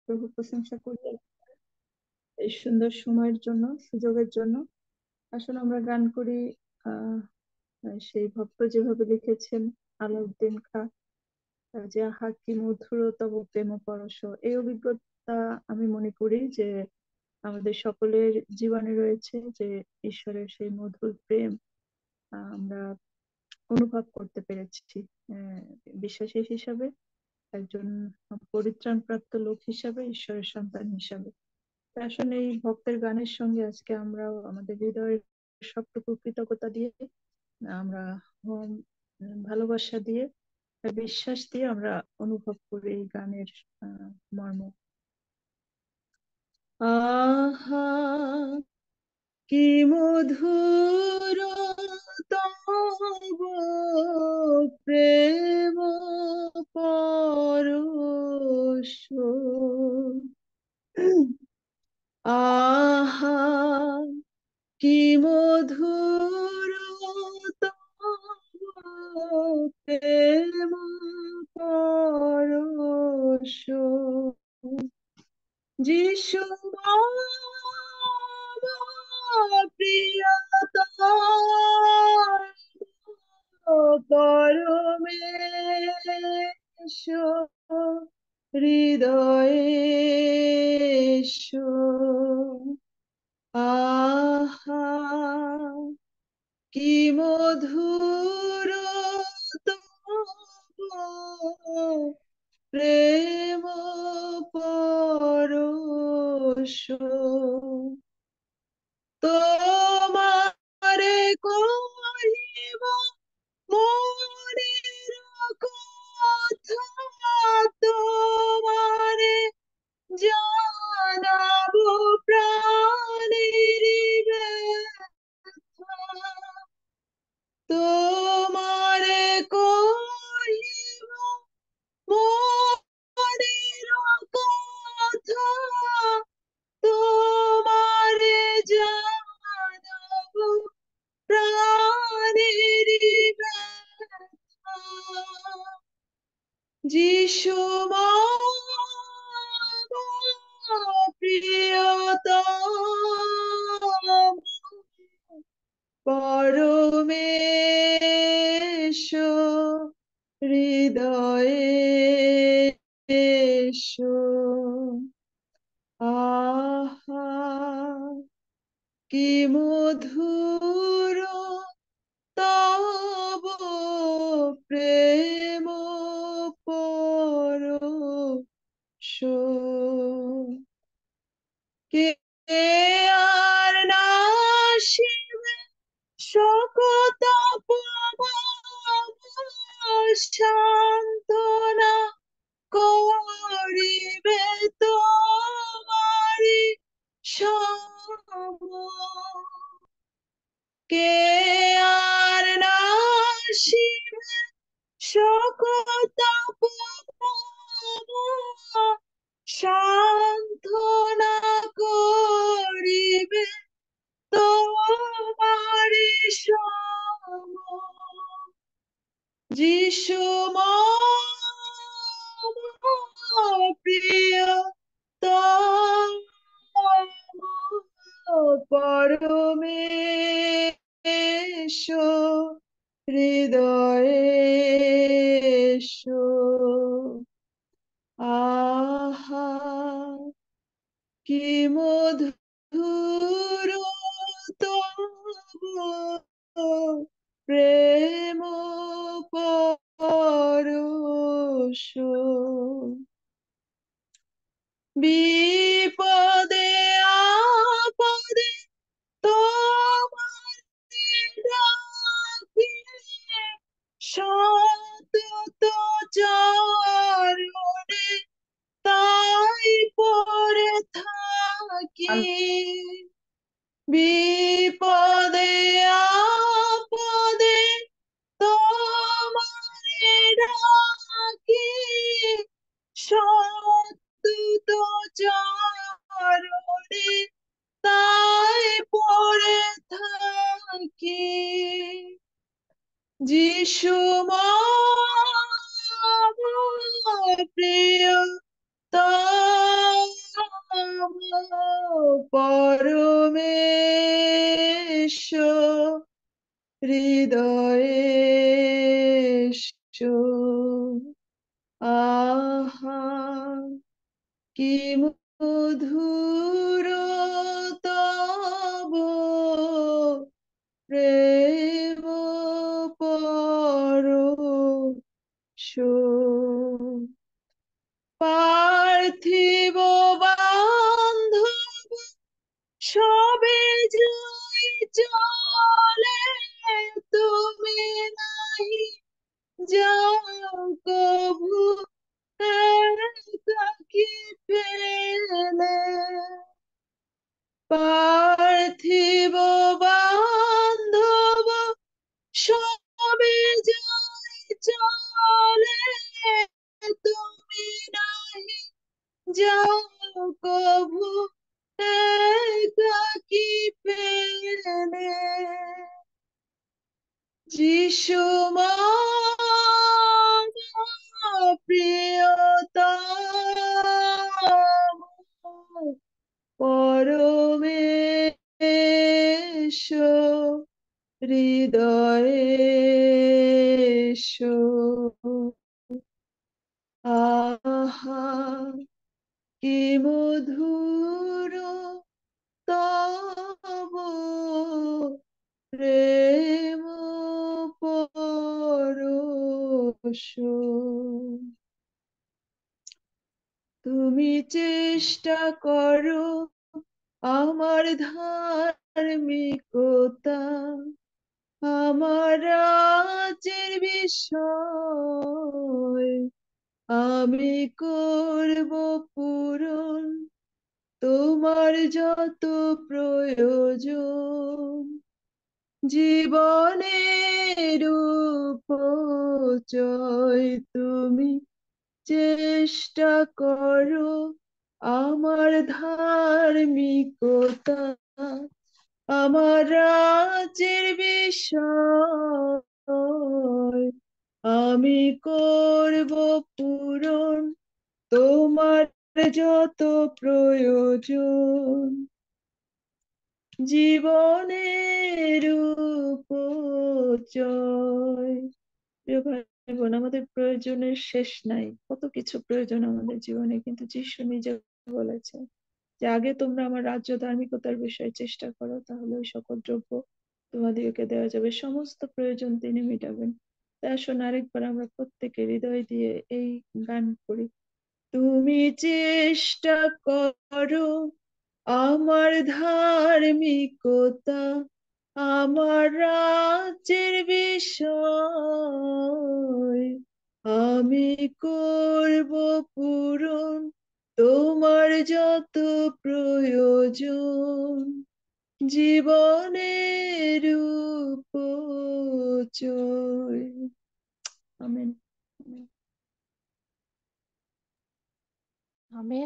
প্রভু প্রশংসা করি এই সুন্দর সময়ের জন্য, সুযোগের জন্য। আসলে আমরা গান করি আহ সেই ভক্ত যেভাবে লিখেছেন, আলাউদ্দিন খাঁ, যে আহা কি মধুর তব প্রেম পরশ। এই অভিজ্ঞতা আমি মনে করি যে আমাদের সকলের জীবনে রয়েছে, যে ঈশ্বরের সেই মধুর প্রেম আমরা অনুভব করতে পেরেছি। আহ, বিশ্বাসী হিসাবে, একজন পরিত্রাণ প্রাপ্ত লোক হিসাবে, ঈশ্বরের সন্তান হিসাবে। তো আসলে এই ভক্তের গানের সঙ্গে আজকে আমরাও আমাদের হৃদয়ের সবটুকু কৃতজ্ঞতা দিয়ে, আমরা উম, ভালোবাসা দিয়ে, বিশ্বাস দিয়ে আমরা অনুভব করি এই গানের মর্ম। আহা কি মধুর তব প্রেম পরশ। আহা কি মধুর তব প্রেম পরশ। যিশু মম প্রিয়তম পরমেশ হৃদয়েশ। আহা কি মধুর তব প্রেম পরশ। তোমারে কহিব মনের কথা, তোমারে জানাবো প্রাণের ব্যথা। তোমারে কহিব মনের কথা, তোমারে জানাবো প্রাণের ব্যথা। যিশু মম প্রিয়তম পরমেশ হৃদয়েশ। আহা কি মধুর তব প্রেম পরশ। কে আর নাসিবে শোকত সান্ত্বনা করিবে তোমারি সম। কে আর নাসিবে শোকত সান্ত্বনা করিবে তোমারি সম। যিশু মম প্রিয়তম পরমেশ হৃদয়েশ। আহা কি মধুর তব প্রেম পরশ। বিপদে আপদে তোমারে ডাকি, সতত চরণে তাই পড়ে থাকি। বিপদে আপদে তোমারে ডাকি, সতত চরণে তাই পড়ে থাকি। যিশু মম প্রিয়তম পরমেশ হৃদয়ে এসো। আহা কি মধুর তব প্রেম পরশো। পার্থিব বান্ধব সবে যাই চলে, তুমি নাই যাও কভু একাকী ফেলে। পার্থিব বান্ধব সবে যাই চলে, তুমি নাই যাও কভু একাকী ফেলে। যিশু মম প্রিয়তম পরমেশ হৃদয়ে এসো। আহা কি মধুর তব প্রেম পরশো। তুমি চেষ্টা করো আমার ধার্মিকতা, আমার রাজ্যের বিষয় আমি করব পূরণ, তোমার যত প্রয়োজন। জীবনের উপচয় তুমি চেষ্টা করো আমার ধার্মিকতা, আমার রাজ্যের বিষয় আমি করব পূরণ, তোমার যত প্রয়োজন। জীবনের উপচয়। প্রিয় ভাই বোন, আমাদের প্রয়োজনের শেষ নাই, কত কিছু প্রয়োজন আমাদের জীবনে, কিন্তু যিশু নিজে বলেছেন যে আগে তোমরা আমার রাজ্য ধার্মিকতার বিষয়ে চেষ্টা করো, তাহলে ওই সকল দ্রব্য তোমাদেরকে দেওয়া যাবে, সমস্ত প্রয়োজন তিনি মেটাবেন। তাই আসুন আরেকবার আমরা প্রত্যেকে হৃদয় দিয়ে এই গান করি। তুমি চেষ্টা করো আমার ধার্মিকতা, আমার রাজ্যের বিষয় আমি করব পূরণ, তোমার যত প্রয়োজন। জীবনের উপচয়। আমেন। আমেন।